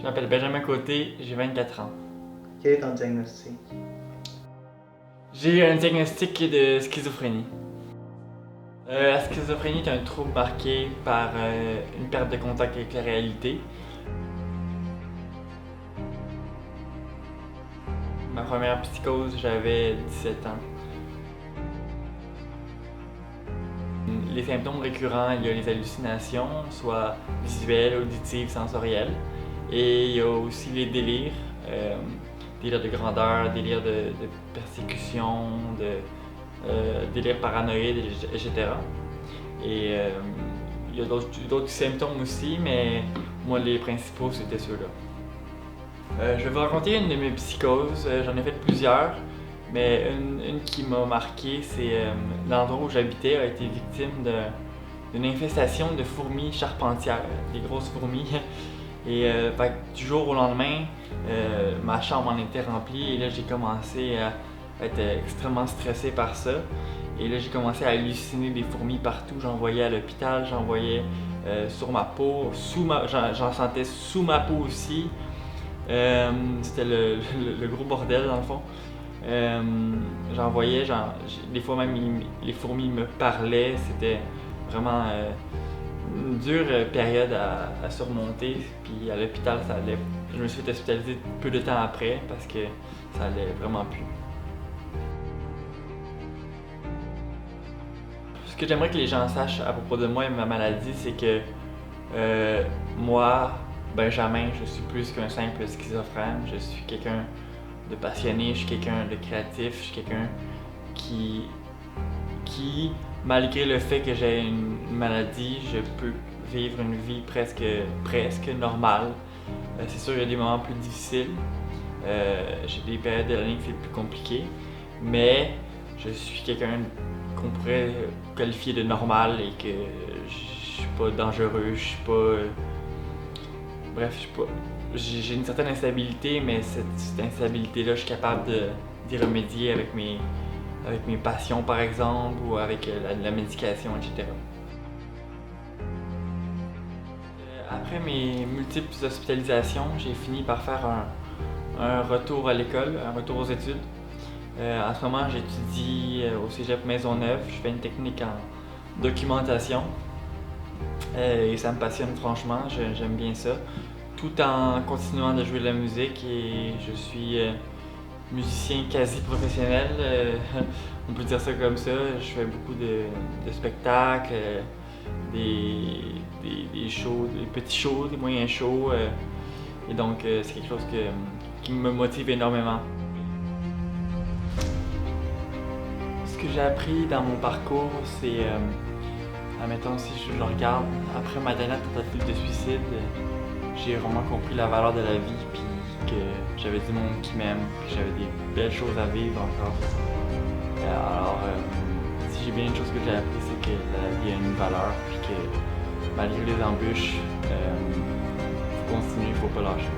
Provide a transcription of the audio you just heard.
Je m'appelle Benjamin Côté, j'ai 24 ans. Quel est ton diagnostic? J'ai eu un diagnostic de schizophrénie. La schizophrénie est un trouble marqué par une perte de contact avec la réalité. Ma première psychose, j'avais 17 ans. Les symptômes récurrents, il y a les hallucinations, soit visuelles, auditives, sensorielles. Et il y a aussi les délires, délires de grandeur, délires de persécution, délires paranoïdes, etc. Et il y a d'autres symptômes aussi, mais moi les principaux c'était ceux-là. Je vais vous raconter une de mes psychoses, j'en ai fait plusieurs. Mais une qui m'a marqué, c'est l'endroit où j'habitais a été victime d'une infestation de fourmis charpentières, des grosses fourmis. Et du jour au lendemain, ma chambre en était remplie et là j'ai commencé à être extrêmement stressé par ça. Et là j'ai commencé à halluciner des fourmis partout, j'en voyais à l'hôpital, j'en voyais sur ma peau, j'en sentais sous ma peau aussi. C'était le gros bordel dans le fond. J'en voyais, des fois même les fourmis me parlaient, c'était vraiment une dure période à surmonter. Puis à l'hôpital, ça allait. Je me suis fait hospitaliser peu de temps après parce que ça allait vraiment plus. Ce que j'aimerais que les gens sachent à propos de moi et ma maladie, c'est que moi, Benjamin, je suis plus qu'un simple schizophrène. Je suis quelqu'un de passionné, je suis quelqu'un de créatif, je suis quelqu'un qui, malgré le fait que j'ai une maladie, je peux vivre une vie presque normale. C'est sûr, il y a des moments plus difficiles. J'ai des périodes de l'année qui c'est plus compliqué, mais je suis quelqu'un qu'on pourrait qualifier de normal et que je suis pas dangereux, je suis pas. Bref, je suis pas. J'ai une certaine instabilité, mais cette instabilité-là, je suis capable d'y remédier avec mes passions, par exemple, ou avec la médication, etc. Après mes multiples hospitalisations, j'ai fini par faire un retour à l'école, un retour aux études. En ce moment, j'étudie au Cégep Maisonneuve. Je fais une technique en documentation. Et ça me passionne franchement, j'aime bien ça. Tout en continuant de jouer de la musique et je suis musicien quasi professionnel, on peut dire ça comme ça. Je fais beaucoup de spectacles, des shows, des petits shows, des moyens shows, et donc c'est quelque chose qui me motive énormément. Ce que j'ai appris dans mon parcours, c'est, admettons si je regarde, après ma dernière tentative de suicide, j'ai vraiment compris la valeur de la vie, puis que j'avais du monde qui m'aime, que j'avais des belles choses à vivre encore. Alors, si j'ai bien une chose que j'ai appris, c'est que la vie a une valeur, puis que malgré les embûches, faut continuer, faut pas lâcher.